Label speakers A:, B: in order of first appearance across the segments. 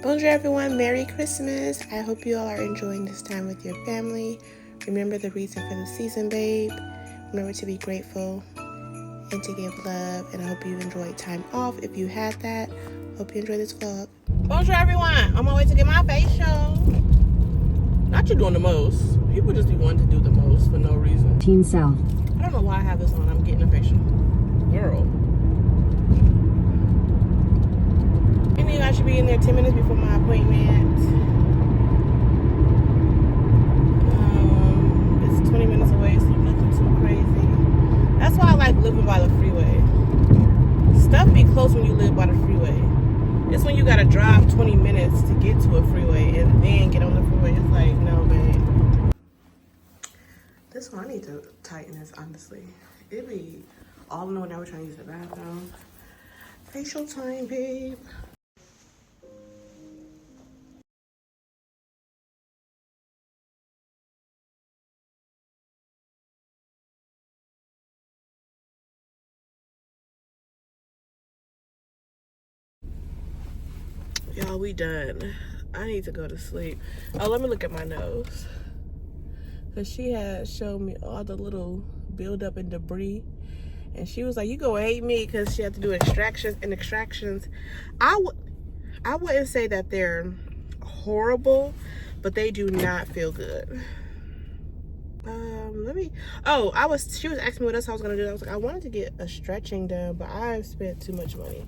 A: Bonjour everyone, Merry Christmas. I hope you all are enjoying this time with your family. Remember the reason for the season, babe. Remember to be grateful and to give love. And I hope you enjoyed time off if you had that. Hope you enjoy this vlog. Bonjour everyone, I'm on my way to get my facial. Not you doing the most. People just be wanting to do the most for no reason.
B: Teen South.
A: I don't know why I have this on. I'm getting a facial. Girl. I should be in there 10 minutes before my appointment. It's 20 minutes away, so nothing too crazy. That's why I like living by the freeway. Stuff be close when you live by the freeway. It's when you gotta drive 20 minutes to get to a freeway and then get on the freeway. It's like, no, babe. This one, I need to tighten this, honestly. It be all in whenever we're trying to use the bathroom. Facial time, babe. Y'all, we done. I need to go to sleep. Oh, let me look at my nose. Because she had showed me all the little buildup and debris. And she was like, you gonna hate me because she had to do extractions. And extractions, I wouldn't say that they're horrible, but they do not feel good. She was asking me what else I was gonna do. I was like, I wanted to get a stretching done, but I've spent too much money.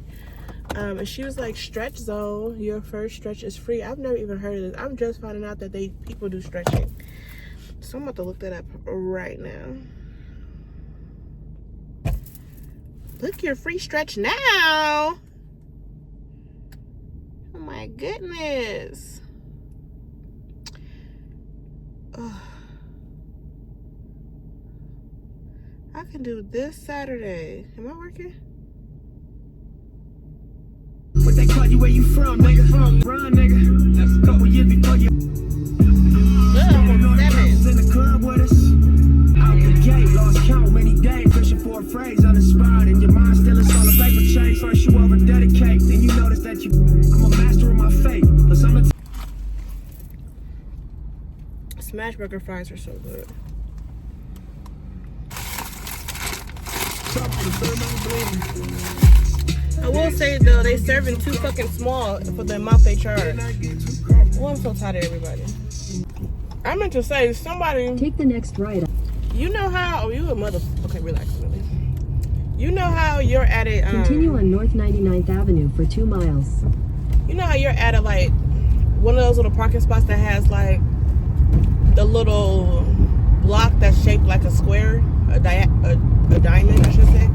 A: And she was like, Stretch Zone, your first stretch is free. I've never even heard of this. I'm just finding out that people do stretching. So I'm about to look that up right now. Book your free stretch now. Oh my goodness. Ugh. I can do this Saturday. Am I working?
C: What they call you, where you from, nigga? Run, nigga. That's a couple years before you. In the club with us. Out the gate, lost count many days, fishing for a phrase on the spot. In your mind, still it's all a paper chase. First you over dedicate, then you notice that I'm a master of my fate. But some
A: Smash burger fries are so good. I will say though, they serving too fucking small for the amount they charge. Oh, I'm so tired of everybody. I meant to say, somebody
B: Take the next right.
A: You know how? Oh, you a mother. Okay, relax, really. You know how you're at a
B: Continue on North 99th Avenue for 2 miles.
A: You know how you're at a like one of those little parking spots that has like the little block that's shaped like a square, a diamond, I should say.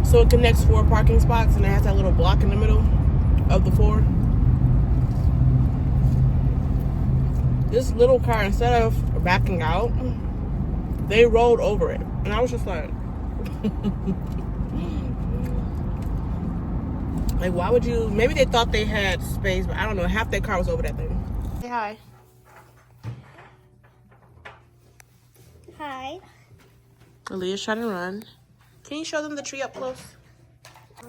A: So it connects 4 parking spots and it has that little block in the middle of the 4. This little car, instead of backing out, they rolled over it. And I was just like, like, why would you? Maybe they thought they had space, but I don't know. Half their car was over that thing. Say hi.
D: Hi.
A: Aaliyah's trying to run. Can you show them the tree up close?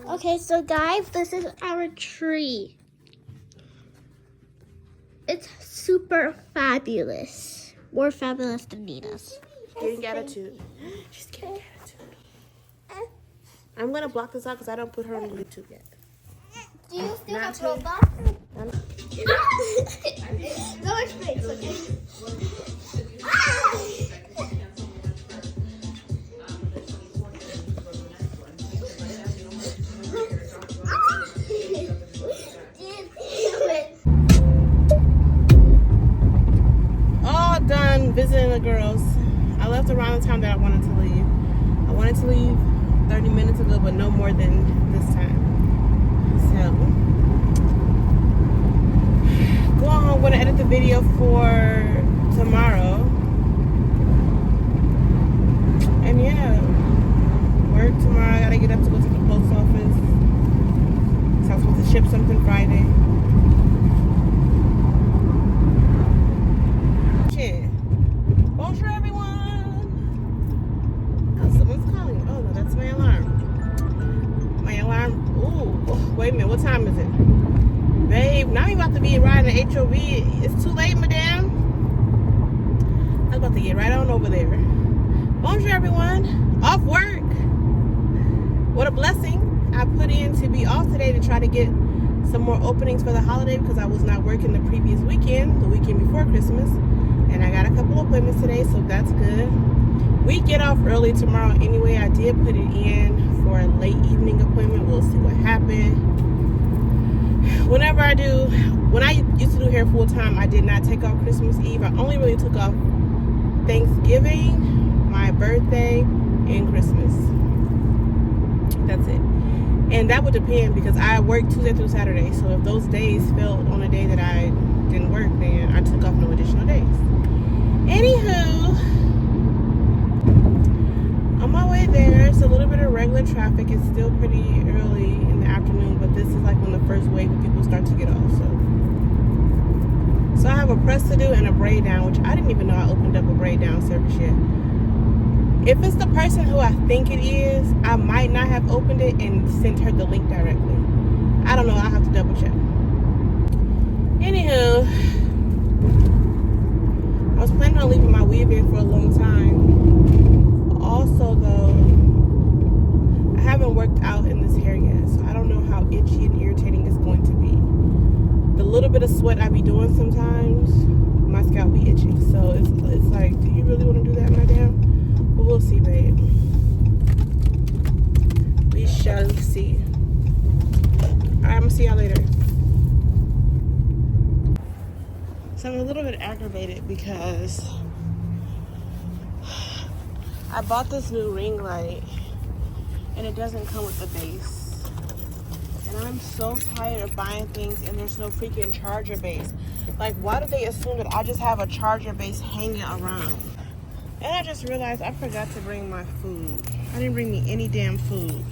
D: Okay, so guys, this is our tree. It's super fabulous. More fabulous than Nina's.
A: Getting attitude. She's getting attitude. I'm gonna block this out because I don't put her on YouTube yet.
D: Do you still
A: Not
D: have
A: to-
D: Roblox? No explains, okay?
A: All done visiting the girls. I left around the time that I wanted to leave. I wanted to leave 30 minutes ago, but no more than this time. So, going home, I'm gonna edit the video for tomorrow. And yeah, work tomorrow. I gotta get up to go to the post office. So I'm supposed to ship something Friday. Bonjour everyone. Oh, someone's calling. Oh no, that's my alarm. Ooh, wait a minute. What time is it? Babe, now you about to be riding the HOV. It's too late, madam. I was about to get right on over there. Bonjour, everyone. Off work. What a blessing. I put in to be off today to try to get some more openings for the holiday because I was not working the previous weekend, the weekend before Christmas. And I got a couple of appointments today, so that's good. We get off early tomorrow anyway. I did put it in for a late evening appointment. We'll see what happens. Whenever I do, when I used to do hair full time, I did not take off Christmas Eve. I only really took off Thanksgiving, my birthday, and Christmas. That's it. And that would depend because I work Tuesday through Saturday. So if those days fell on a day that I didn't work, then I took off no additional days. Anywho, on my way there, it's a little bit of regular traffic. It's still pretty early in the afternoon, but this is like when the first wave of people start to get off. So I have a press to do and a braid down, which I didn't even know I opened up a braid down service yet. If it's the person who I think it is, I might not have opened it and sent her the link directly. I don't know. I'll have to double check. Anywho, I was planning on leaving my weave in for a long time. Also, though, I haven't worked out in this hair yet, so I don't know how itchy and irritating it's going to be. The little bit of sweat I be doing sometimes, my scalp be itchy. So it's like, do you really want to do that, madam? But we'll see, babe. We shall see. Alright, I'm gonna see y'all later. So I'm a little bit aggravated because I bought this new ring light and it doesn't come with the base. And I'm so tired of buying things and there's no freaking charger base. Like, why do they assume that I just have a charger base hanging around? And I just realized I forgot to bring my food. I didn't bring me any damn food.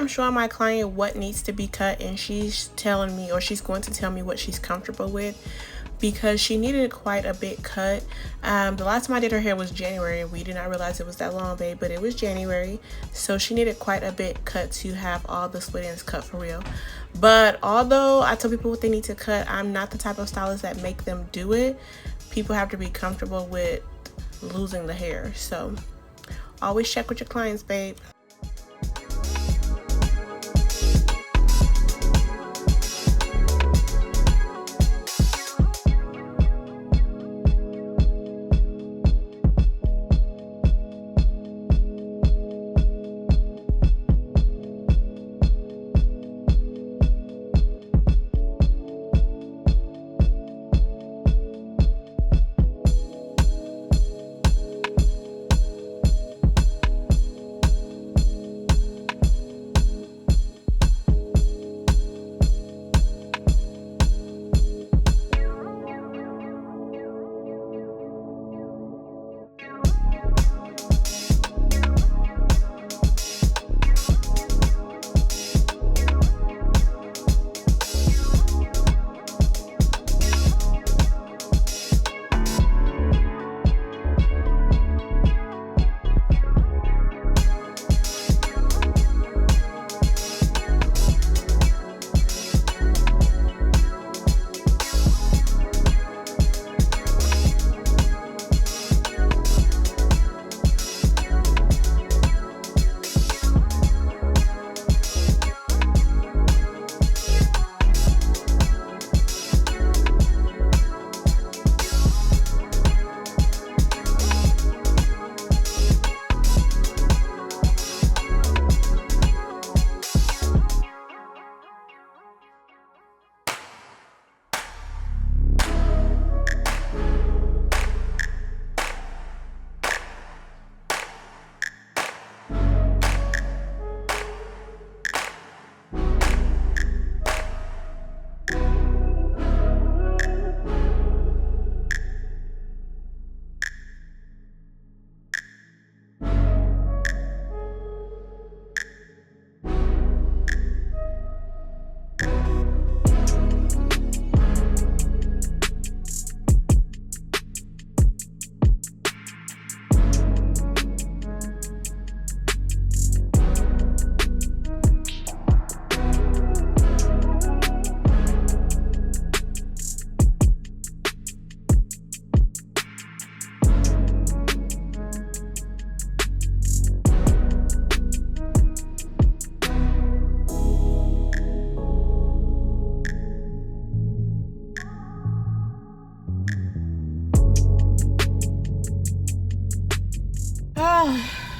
A: I'm showing my client what needs to be cut, and she's telling me, or she's going to tell me what she's comfortable with, because she needed quite a bit cut. The last time I did her hair was January. We did not realize it was that long, babe, but it was January. So she needed quite a bit cut to have all the split ends cut for real. But although I tell people what they need to cut, I'm not the type of stylist that make them do it. People have to be comfortable with losing the hair. So always check with your clients, babe.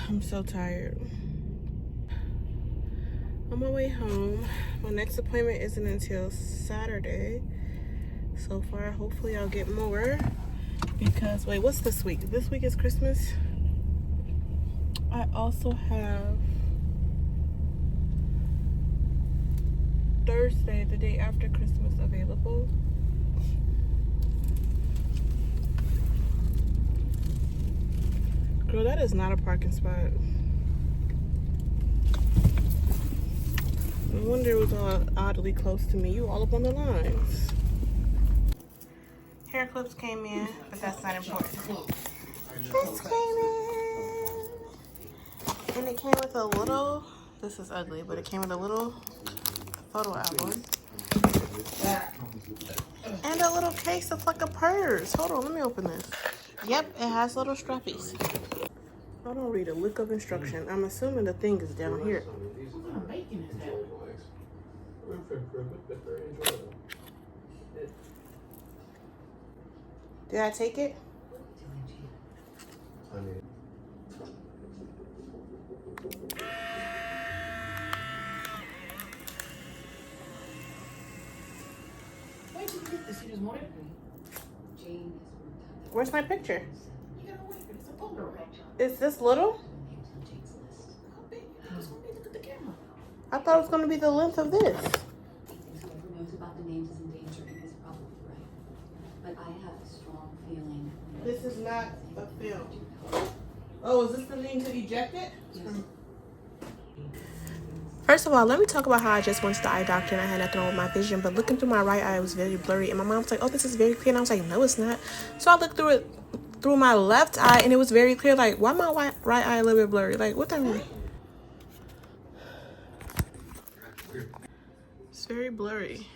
A: I'm so tired. On my way home. My next appointment isn't until Saturday. So far, hopefully I'll get more. Because, wait, what's this week? This week is Christmas. I also have Thursday, the day after Christmas, available. Girl, that is not a parking spot. No wonder it was all oddly close to me. You all up on the lines. Hair clips came in, but that's not important. This came in. And it came with a little, this is ugly, but it came with a little photo album. And a little case of like a purse. Hold on, let me open this. Yep, it has little strappies. I don't read a lick of instruction. I'm assuming the thing is down here. Did I take it? Where's my picture? Is this little? I thought it was going to be the length of this. This is not a film. Oh, is this the thing to eject it? Yes. First of all, let me talk about how I just went to the eye doctor and I had nothing wrong with my vision, but looking through my right eye, it was very blurry. And my mom was like, oh, this is very clear. And I was like, no, it's not. So I looked through it through my left eye and it was very clear. Like, why my right eye a little bit blurry? Like, what that mean? It's very blurry.